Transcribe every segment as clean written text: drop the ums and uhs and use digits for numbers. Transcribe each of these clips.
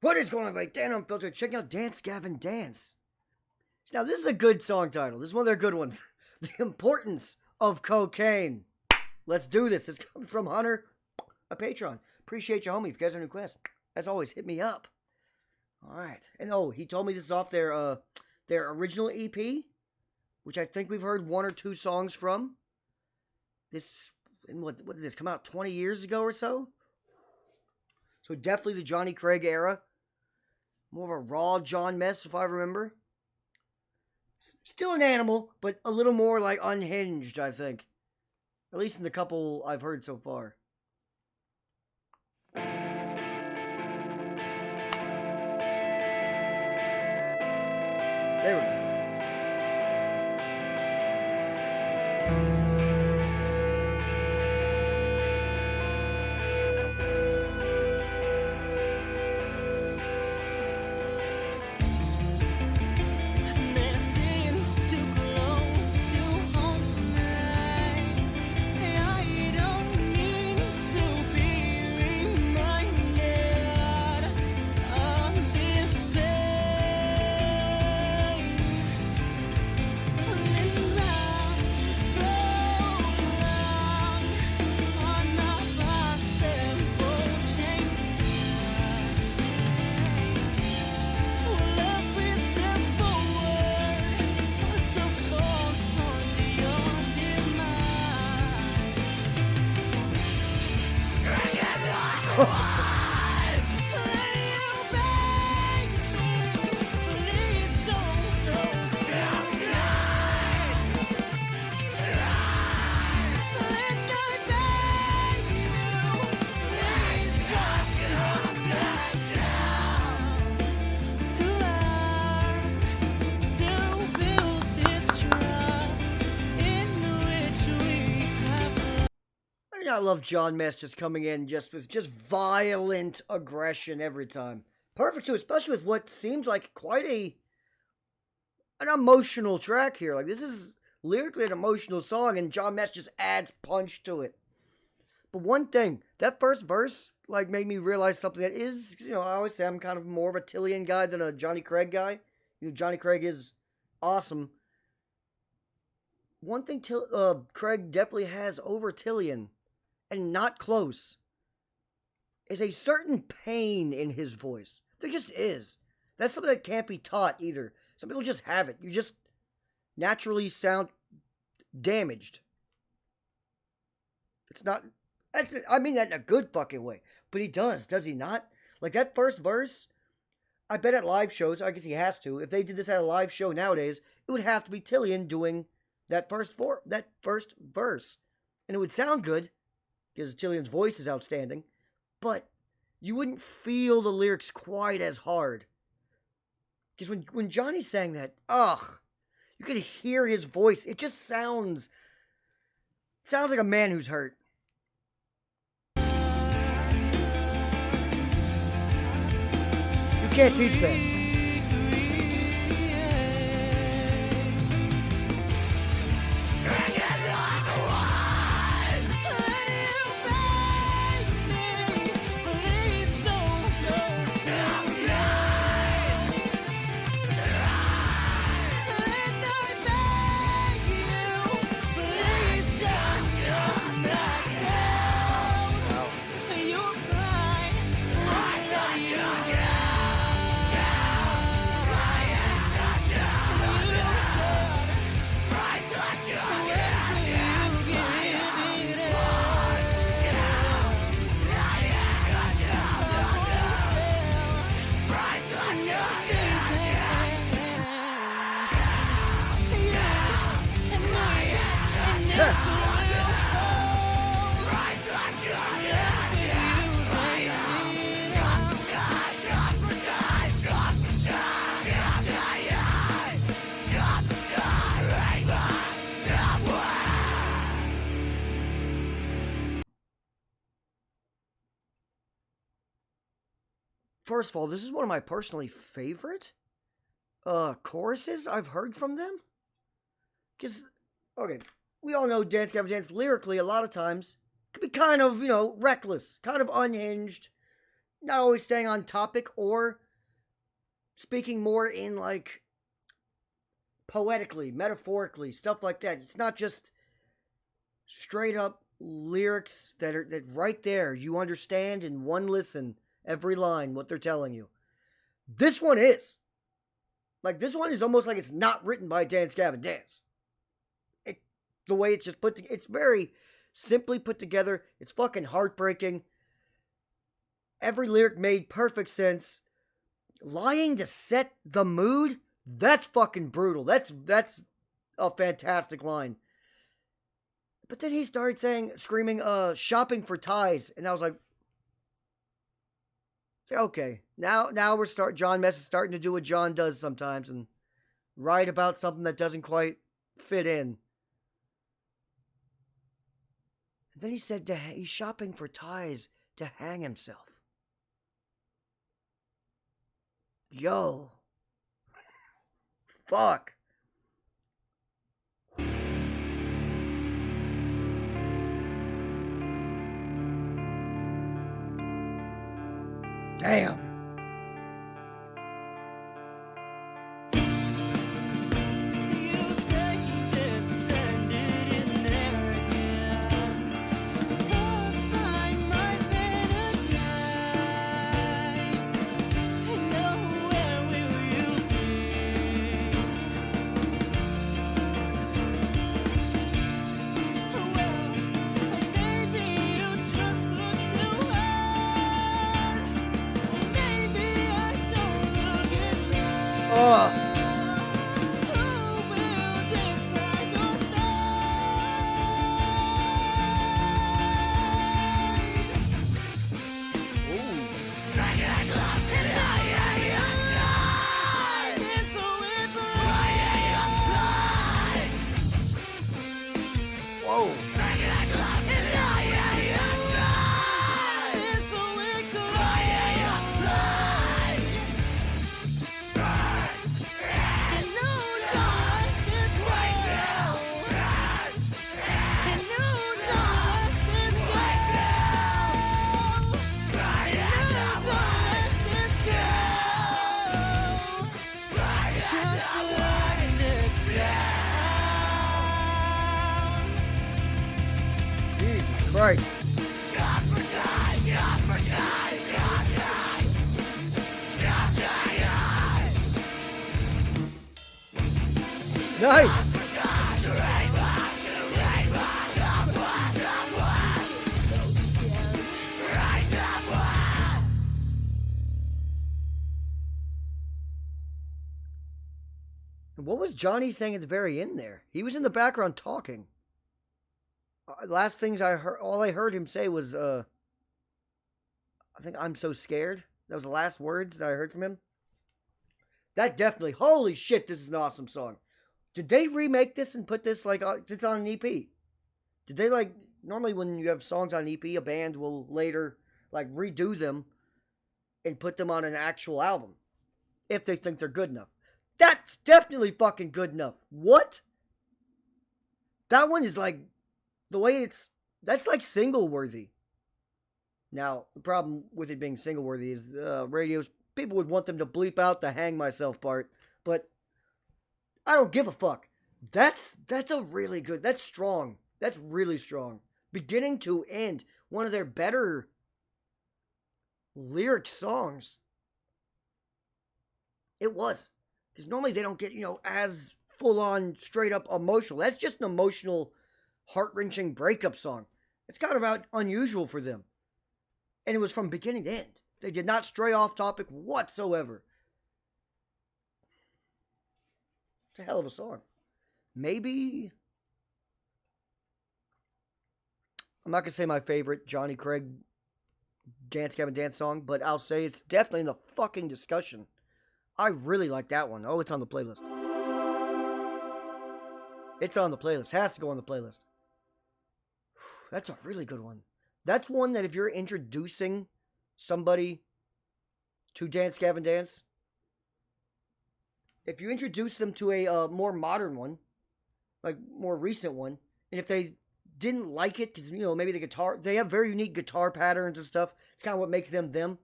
What is going on, everybody? Dan Unfiltered. Check out Dance, Gavin, Dance. Now, this is a good song title. This is one of their good ones. The Importance of Cocaine. Let's do this. This comes from Hunter, a patron. Appreciate you, homie. If you guys have any requests, as always, hit me up. All right. And oh, he told me this is off their original EP, which I think we've heard one or two songs from. This, what did this come out, 20 years ago or so? So definitely the Johnny Craig era. More of a raw John mess, if I remember. Still an animal, but a little more like unhinged, I think. At least in the couple I've heard so far. There we go. I love John Mess just coming in with violent aggression every time. Perfect too, especially with what seems like quite an emotional track here. Like, this is lyrically an emotional song, and John Mess just adds punch to it. But one thing, that first verse like made me realize something that is, I always say I'm kind of more of a Tillian guy than a Johnny Craig guy. Johnny Craig is awesome. One thing Craig definitely has over Tillian, and not close, is a certain pain in his voice. There just is. That's something that can't be taught either. Some people just have it. You just naturally sound damaged. It's not... I mean that in a good fucking way. But he does he not? Like, that first verse, I bet at live shows, I guess he has to, if they did this at a live show nowadays, it would have to be Tillian doing that first verse. And it would sound good, because Tillian's voice is outstanding, but you wouldn't feel the lyrics quite as hard. Because when Johnny sang that, you could hear his voice. It just sounds like a man who's hurt. You can't teach that. First of all, this is one of my personally favorite choruses I've heard from them. Because, okay, we all know Dance Gavin Dance lyrically a lot of times can be kind of, reckless, kind of unhinged, not always staying on topic or speaking more in like poetically, metaphorically, stuff like that. It's not just straight up lyrics that right there you understand in one listen, every line, what they're telling you. This one is. Like, this one is almost like it's not written by Dance Gavin Dance. The way it's just put together, it's very simply put together. It's fucking heartbreaking. Every lyric made perfect sense. Lying to set the mood, that's fucking brutal. That's a fantastic line. But then he started screaming, shopping for ties. And I was like, okay, now John Mess is starting to do what John does sometimes and write about something that doesn't quite fit in. And then he said he's shopping for ties to hang himself. Yo. Fuck. Damn. Right. Nice. What was Johnny saying at the very end there? He was in the background talking. Last things I heard, all I heard him say was, I think, "I'm so scared." That was the last words that I heard from him. That definitely, holy shit, this is an awesome song. Did they remake this and put this, like, it's on an EP? Did they, like, normally when you have songs on an EP, a band will later, like, redo them and put them on an actual album. If they think they're good enough. That's definitely fucking good enough. What? That one is, like, the way that's like single worthy. Now, the problem with it being single worthy is radios, people would want them to bleep out the hang myself part, but I don't give a fuck. That's a really good, that's strong. That's really strong. Beginning to end, one of their better lyric songs. It was. Because normally they don't get, as full on, straight up emotional. That's just an emotional, heart-wrenching breakup song. It's kind of unusual for them. And it was from beginning to end. They did not stray off topic whatsoever. It's a hell of a song. Maybe, I'm not going to say my favorite Johnny Craig Dance Gavin Dance song, but I'll say it's definitely in the fucking discussion. I really like that one. Oh, it's on the playlist. It's on the playlist. Has to go on the playlist. That's a really good one. That's one that if you're introducing somebody to Dance Gavin Dance, if you introduce them to a more modern one, like more recent one, and if they didn't like it, because, maybe the guitar, they have very unique guitar patterns and stuff. It's kind of what makes them them.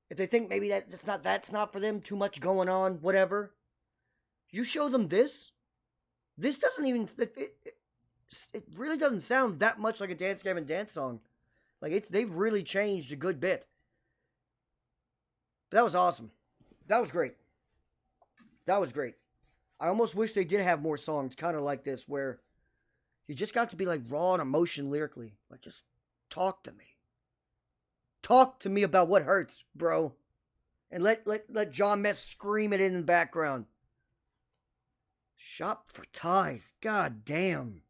If they think maybe that's not for them, too much going on, whatever. You show them this. This doesn't even it really doesn't sound that much like a Dance Gavin Dance song. Like they've really changed a good bit. But that was awesome. That was great. That was great. I almost wish they did have more songs kind of like this where you just got to be like raw and emotion lyrically. Like just talk to me. Talk to me about what hurts, bro. And let John Mess scream it in the background. Shop for ties. God damn.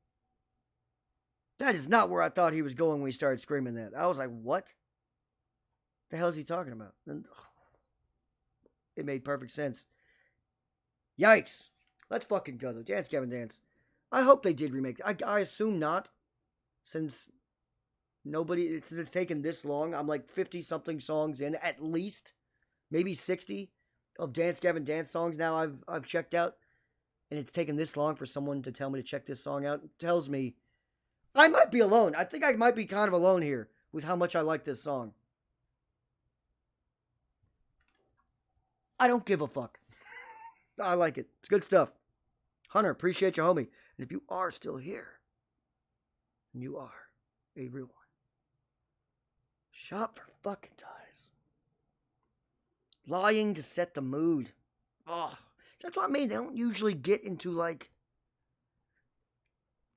That is not where I thought he was going when he started screaming that. I was like, what? The hell is he talking about? And, it made perfect sense. Yikes. Let's fucking go, though. Dance, Gavin, Dance. I hope they did remake it. I assume not. Since it's taken this long. I'm like 50-something songs in, at least. Maybe 60 of Dance, Gavin, Dance songs now I've checked out. And it's taken this long for someone to tell me to check this song out. It tells me I might be alone. I think I might be kind of alone here with how much I like this song. I don't give a fuck. I like it. It's good stuff. Hunter, appreciate you, homie. And if you are still here, and you are a real one, shop for fucking ties. Lying to set the mood. Oh, that's what I mean. They don't usually get into like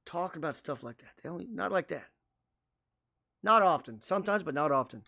talking about stuff like that. Not like that. Not often. Sometimes, but not often.